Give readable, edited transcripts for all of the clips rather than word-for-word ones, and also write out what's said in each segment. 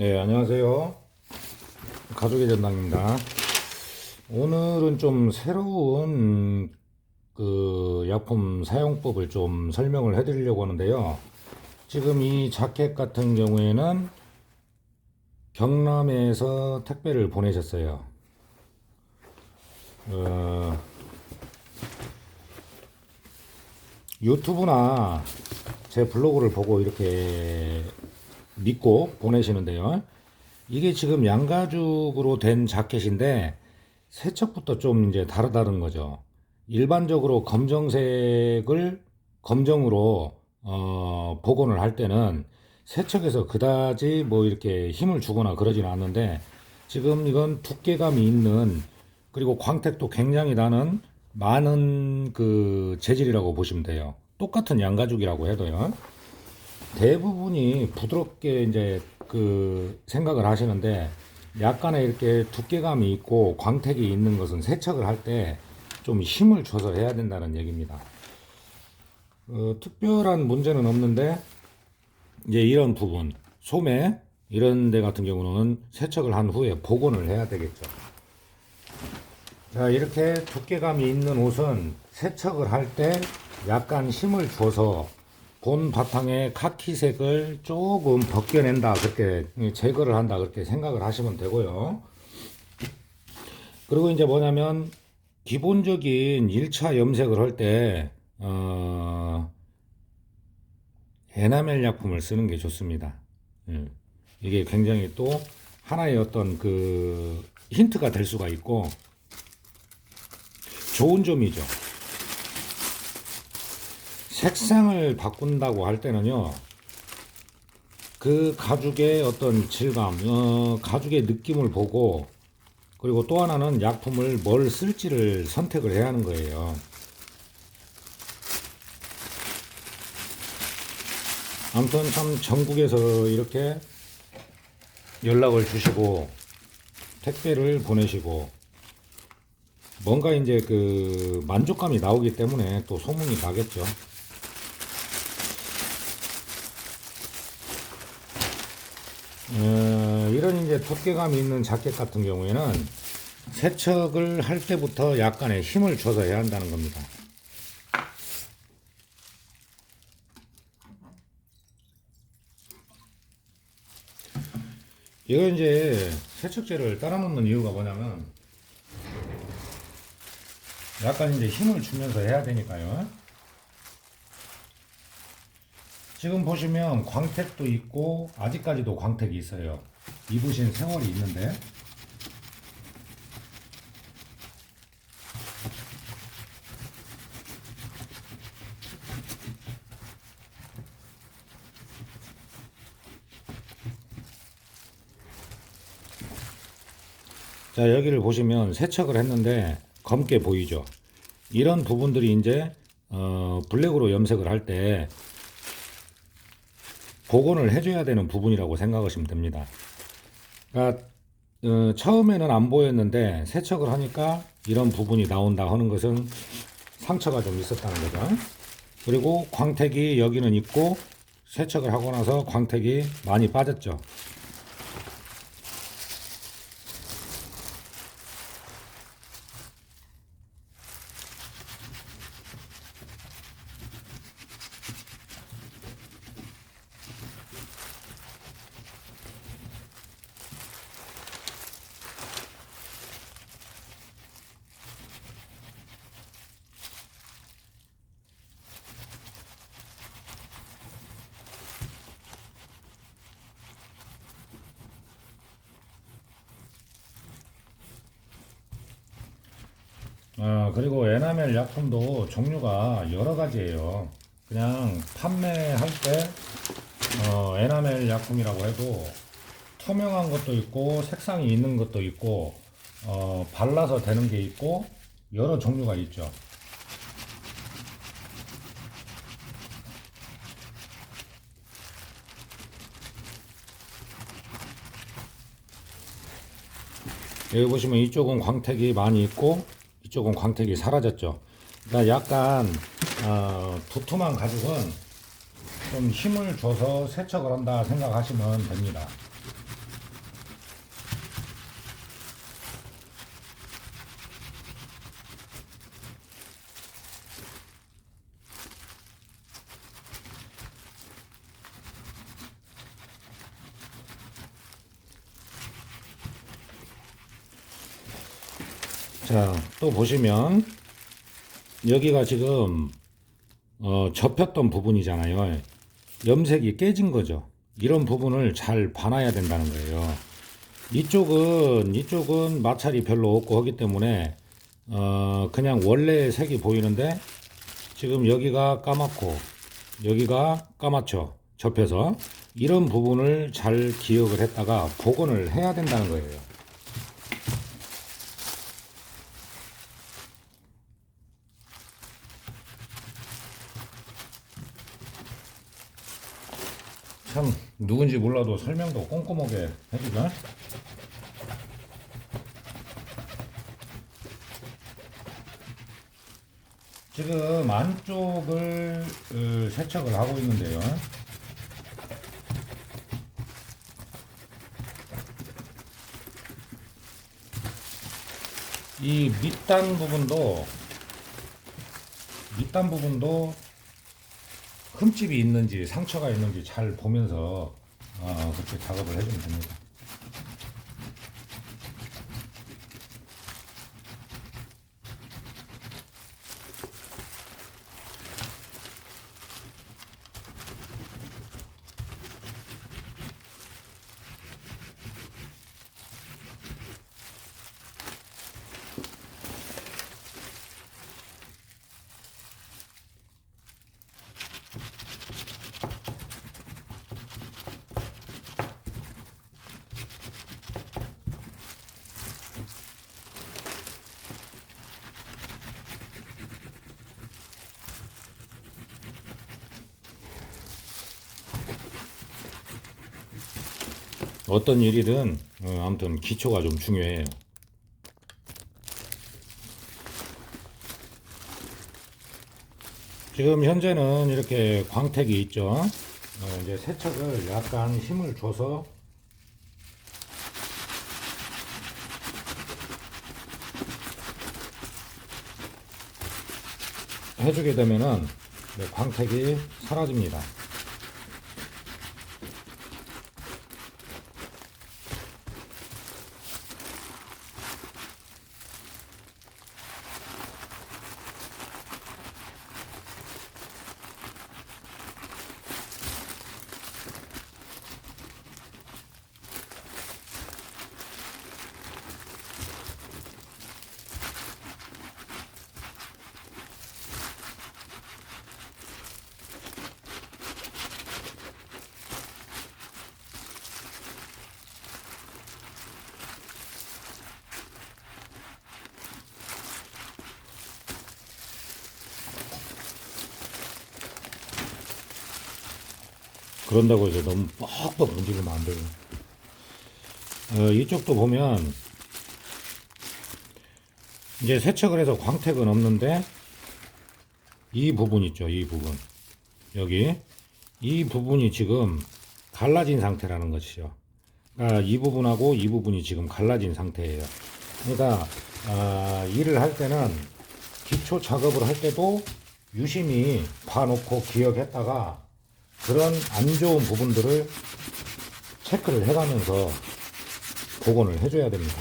네, 안녕하세요. 가족의 전당입니다. 오늘은 좀 새로운 약품 사용법을 좀 설명을 해드리려고 하는데요. 지금 이 자켓 같은 경우에는 경남에서 택배를 보내셨어요. 어, 유튜브나 제 블로그를 보고 이렇게 믿고 보내시는데요. 이게 지금 양가죽으로 된 자켓인데 세척부터 좀 이제 다르다는 거죠. 일반적으로 검정색을 검정으로 복원을 할 때는 세척에서 그다지 뭐 이렇게 힘을 주거나 그러진 않는데 지금 이건 두께감이 있는 그리고 광택도 굉장히 나는 많은 그 재질이라고 보시면 돼요. 똑같은 양가죽이라고 해도요. 대부분이 부드럽게 이제 그 생각을 하시는데 약간의 이렇게 두께감이 있고 광택이 있는 것은 세척을 할 때 좀 힘을 줘서 해야 된다는 얘기입니다. 특별한 문제는 없는데 이제 이런 부분 소매 이런 데 같은 경우는 세척을 한 후에 복원을 해야 되겠죠. 자, 이렇게 두께감이 있는 옷은 세척을 할 때 약간 힘을 줘서 본 바탕의 카키색을 조금 벗겨낸다 그렇게 제거를 한다 그렇게 생각을 하시면 되고요. 그리고 이제 뭐냐면 기본적인 1차 염색을 할 때 에나멜 약품을 쓰는 게 좋습니다. 이게 굉장히 또 하나의 어떤 그 힌트가 될 수가 있고 좋은 점이죠. 색상을 바꾼다고 할 때는요, 그 가죽의 어떤 질감, 가죽의 느낌을 보고, 그리고 또 하나는 약품을 뭘 쓸지를 선택을 해야 하는 거예요. 아무튼 참 전국에서 이렇게 연락을 주시고, 택배를 보내시고, 뭔가 이제 그 만족감이 나오기 때문에 또 소문이 나겠죠. 이런 이제 두께감이 있는 자켓 같은 경우에는 세척을 할 때부터 약간의 힘을 줘서 해야 한다는 겁니다. 이거 이제 세척제를 따라 놓는 이유가 뭐냐면 약간 이제 힘을 주면서 해야 되니까요. 지금 보시면 광택도 있고 아직까지도 광택이 있어요. 입으신 세월이 있는데 자, 여기를 보시면 세척을 했는데 검게 보이죠. 이런 부분들이 이제 블랙으로 염색을 할 때 복원을 해줘야 되는 부분이라고 생각하시면 됩니다. 그러니까 처음에는 안 보였는데 세척을 하니까 이런 부분이 나온다 하는 것은 상처가 좀 있었다는 거죠. 그리고 광택이 여기는 있고 세척을 하고 나서 광택이 많이 빠졌죠. 그리고 에나멜 약품도 종류가 여러 가지예요. 그냥 판매할 때 에나멜 약품이라고 해도 투명한 것도 있고 색상이 있는 것도 있고 발라서 되는 게 있고 여러 종류가 있죠. 여기 보시면 이쪽은 광택이 많이 있고 이쪽은 광택이 사라졌죠. 그러니까 약간 두툼한 가죽은 좀 힘을 줘서 세척을 한다 생각하시면 됩니다. 자, 또 보시면 여기가 지금 접혔던 부분이잖아요. 염색이 깨진 거죠. 이런 부분을 잘 봐놔야 된다는 거예요. 이쪽은 마찰이 별로 없고 하기 때문에 그냥 원래 색이 보이는데 지금 여기가 까맣고 여기가 까맣죠. 접혀서 이런 부분을 잘 기억을 했다가 복원을 해야 된다는 거예요. 참 누군지 몰라도 설명도 꼼꼼하게 해주죠. 지금 안쪽을 세척을 하고 있는데요. 이 밑단 부분도 흠집이 있는지 상처가 있는지 잘 보면서 그렇게 작업을 해주면 됩니다. 어떤 일이든 아무튼 기초가 좀 중요해요. 지금 현재는 이렇게 광택이 있죠. 이제 세척을 약간 힘을 줘서 해주게 되면은 광택이 사라집니다. 그런다고 이제 너무 뻑뻑 문지르면 안 돼요. 이쪽도 보면 이제 세척을 해서 광택은 없는데 이 부분 있죠. 이 부분 여기 이 부분이 지금 갈라진 상태라는 것이죠. 그러니까 이 부분하고 이 부분이 지금 갈라진 상태예요. 그러니까 일을 할 때는 기초 작업을 할 때도 유심히 봐놓고 기억했다가 그런 안 좋은 부분들을 체크를 해가면서 복원을 해줘야 됩니다.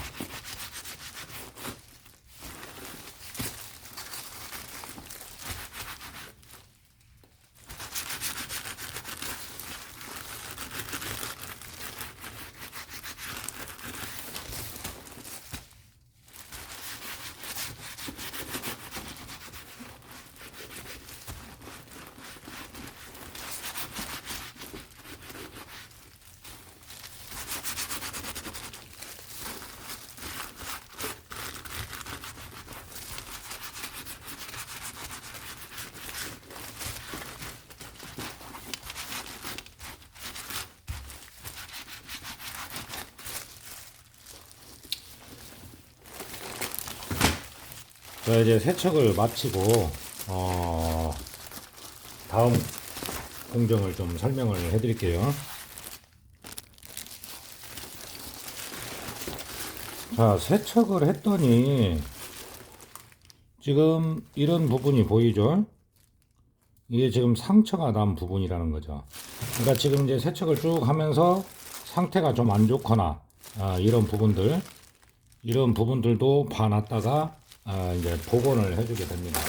자, 이제 세척을 마치고 다음 공정을 좀 설명을 해드릴게요. 자, 세척을 했더니 지금 이런 부분이 보이죠? 이게 지금 상처가 난 부분이라는 거죠. 그러니까 지금 이제 세척을 쭉 하면서 상태가 좀 안 좋거나 이런 부분들도 봐놨다가 이제 복원을 해주게 됩니다.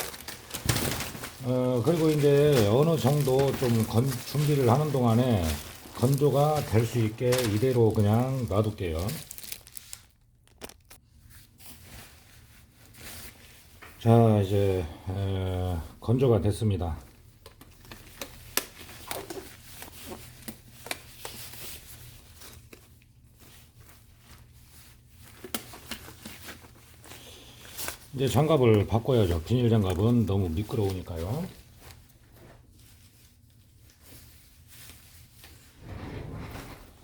그리고 이제 어느 정도 좀 준비를 하는 동안에 건조가 될 수 있게 이대로 그냥 놔둘게요. 자, 이제 건조가 됐습니다. 이제 장갑을 바꿔야죠. 비닐 장갑은 너무 미끄러우니까요.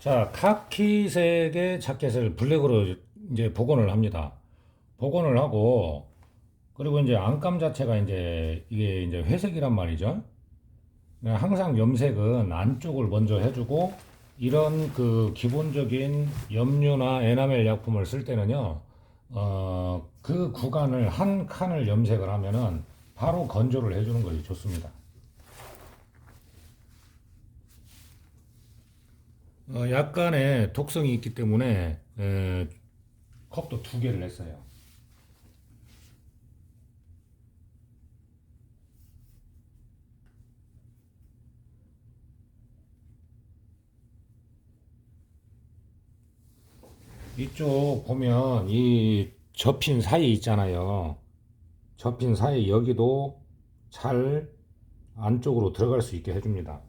자, 카키색의 자켓을 블랙으로 이제 복원을 합니다. 복원을 하고, 그리고 이제 안감 자체가 이게 이제 회색이란 말이죠. 항상 염색은 안쪽을 먼저 해주고, 이런 그 기본적인 염료나 에나멜 약품을 쓸 때는요, 그 구간을 한 칸을 염색을 하면은 바로 건조를 해주는 것이 좋습니다. 약간의 독성이 있기 때문에 컵도 2개를 냈어요. 이쪽 보면 이 접힌 사이 있잖아요. 접힌 사이 여기도 잘 안쪽으로 들어갈 수 있게 해줍니다.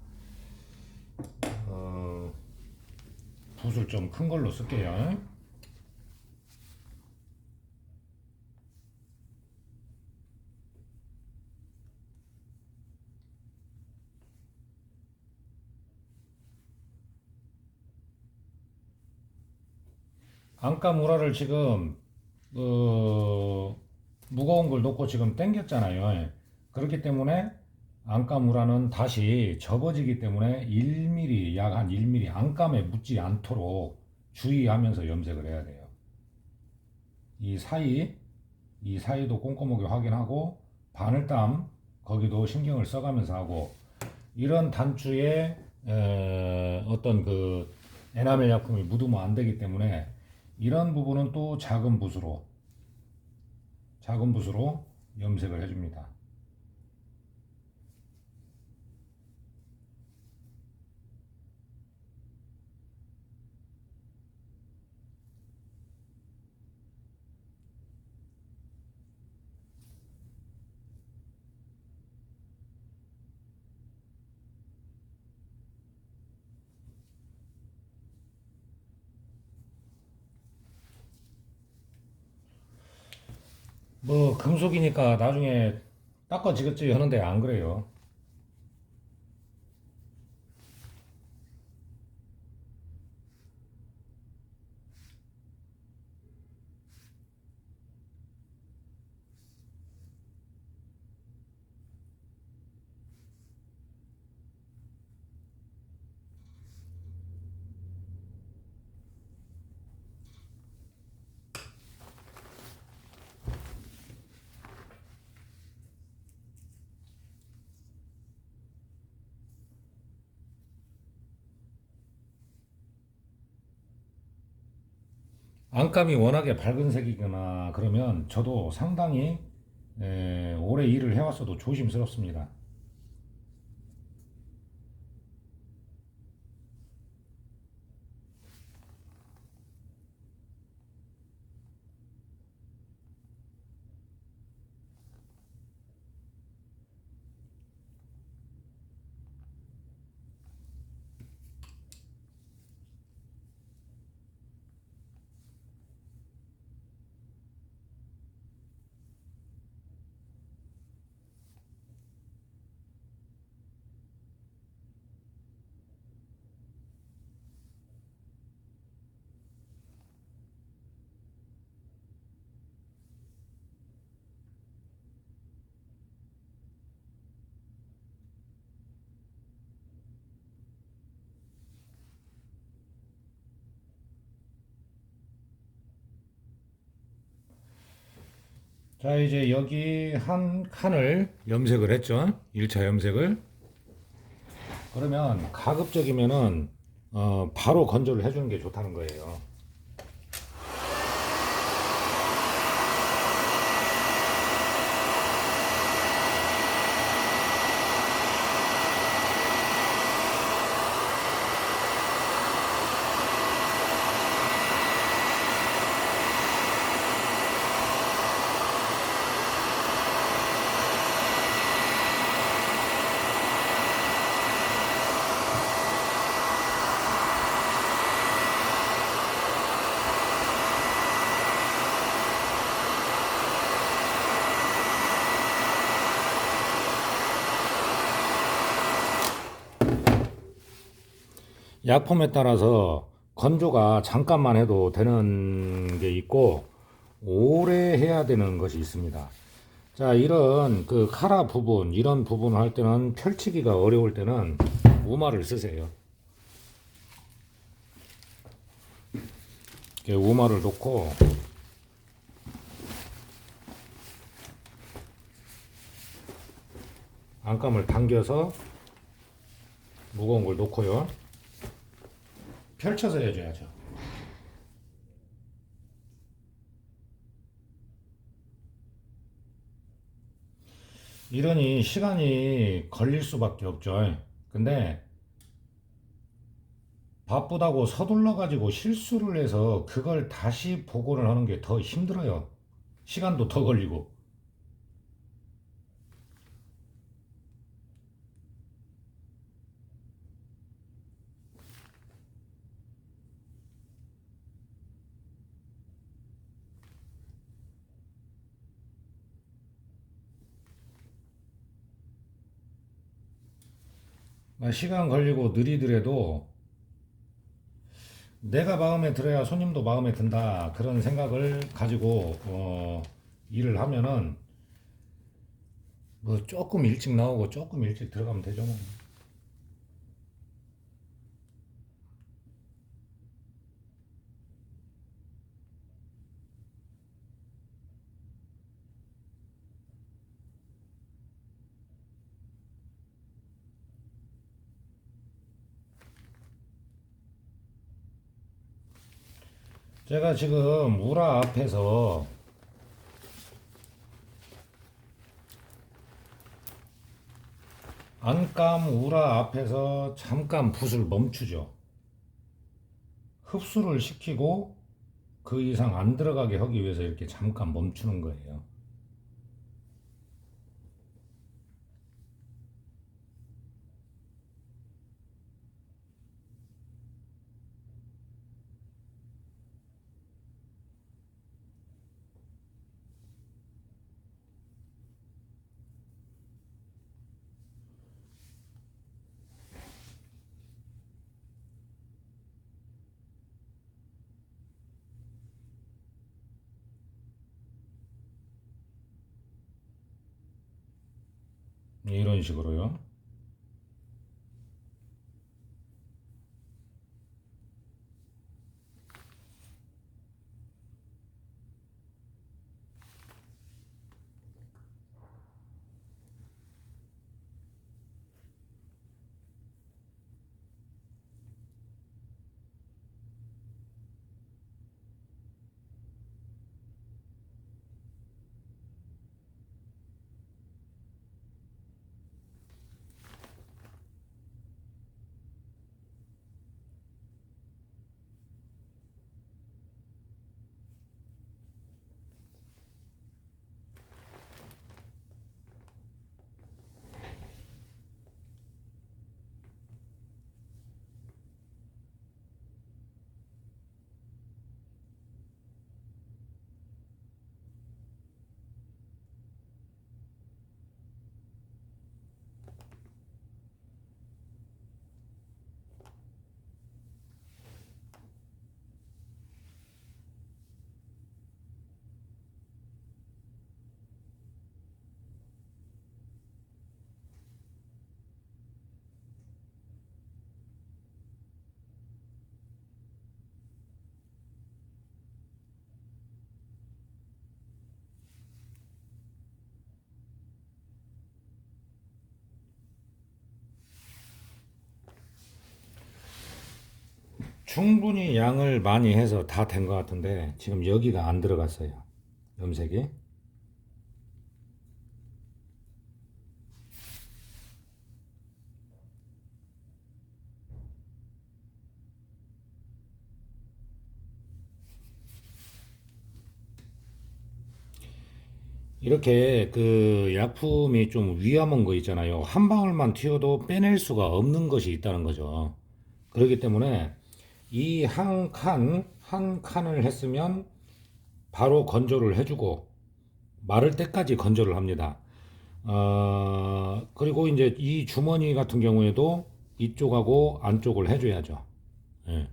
붓을 좀 큰 걸로 쓸게요. 안감 우라를 지금 무거운 걸 놓고 지금 당겼잖아요. 그렇기 때문에 안감 우라는 다시 접어지기 때문에 1mm, 약 한 1mm 안감에 묻지 않도록 주의하면서 염색을 해야 돼요. 이 사이, 이 사이도 꼼꼼하게 확인하고 바늘땀 거기도 신경을 써가면서 하고, 이런 단추에 어떤 그 에나멜 약품이 묻으면 안 되기 때문에 이런 부분은 또 작은 붓으로 염색을 해줍니다. 뭐 금속이니까 나중에 닦아지겠지 하는데 안 그래요. 안감이 워낙에 밝은 색이거나 그러면 저도 상당히 오래 일을 해왔어도 조심스럽습니다. 자, 이제 여기 한 칸을 염색을 했죠. 1차 염색을. 그러면 가급적이면은 바로 건조를 해주는 게 좋다는 거예요. 약품에 따라서 건조가 잠깐만 해도 되는 게 있고 오래 해야 되는 것이 있습니다. 자, 이런 그 카라 부분, 이런 부분을 할 때는 펼치기가 어려울 때는 우마를 쓰세요. 이렇게 우마를 놓고 안감을 당겨서 무거운 걸 놓고요. 펼쳐서 해줘야죠. 이러니 시간이 걸릴 수밖에 없죠. 근데 바쁘다고 서둘러 가지고 실수를 해서 그걸 다시 복원을 하는 게 더 힘들어요. 시간도 더 걸리고. 시간 걸리고 느리더라도 내가 마음에 들어야 손님도 마음에 든다. 그런 생각을 가지고 일을 하면은 뭐 조금 일찍 나오고 조금 일찍 들어가면 되죠. 뭐. 제가 지금 우라 앞에서 안감 우라 앞에서 잠깐 붓을 멈추죠. 흡수를 시키고 그 이상 안 들어가게 하기 위해서 이렇게 잠깐 멈추는 거예요. 이런 식으로요. 충분히 양을 많이 해서 다 된 것 같은데 지금 여기가 안 들어갔어요. 염색이. 이렇게 그 약품이 좀 위험한 거 있잖아요. 한 방울만 튀어도 빼낼 수가 없는 것이 있다는 거죠. 그렇기 때문에 이 한 칸을 했으면 바로 건조를 해주고 마를 때까지 건조를 합니다. 그리고 이제 이 주머니 같은 경우에도 이쪽하고 안쪽을 해줘야죠. 예,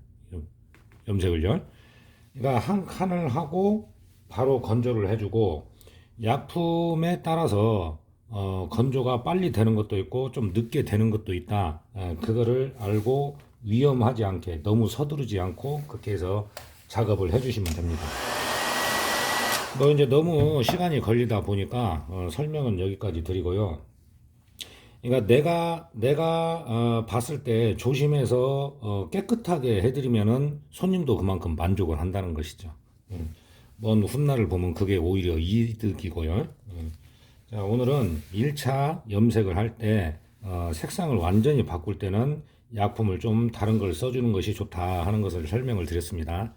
염색을요. 그러니까 한 칸을 하고 바로 건조를 해주고, 약품에 따라서 건조가 빨리 되는 것도 있고 좀 늦게 되는 것도 있다. 그거를 알고 위험하지 않게 너무 서두르지 않고 그렇게 해서 작업을 해주시면 됩니다. 뭐 이제 너무 시간이 걸리다 보니까 설명은 여기까지 드리고요. 그러니까 내가 봤을 때 조심해서 깨끗하게 해드리면은 손님도 그만큼 만족을 한다는 것이죠. 먼 훗날을 보면 그게 오히려 이득이고요. 자, 오늘은 1차 염색을 할 때 색상을 완전히 바꿀 때는 약품을 좀 다른 걸 써주는 것이 좋다 하는 것을 설명을 드렸습니다.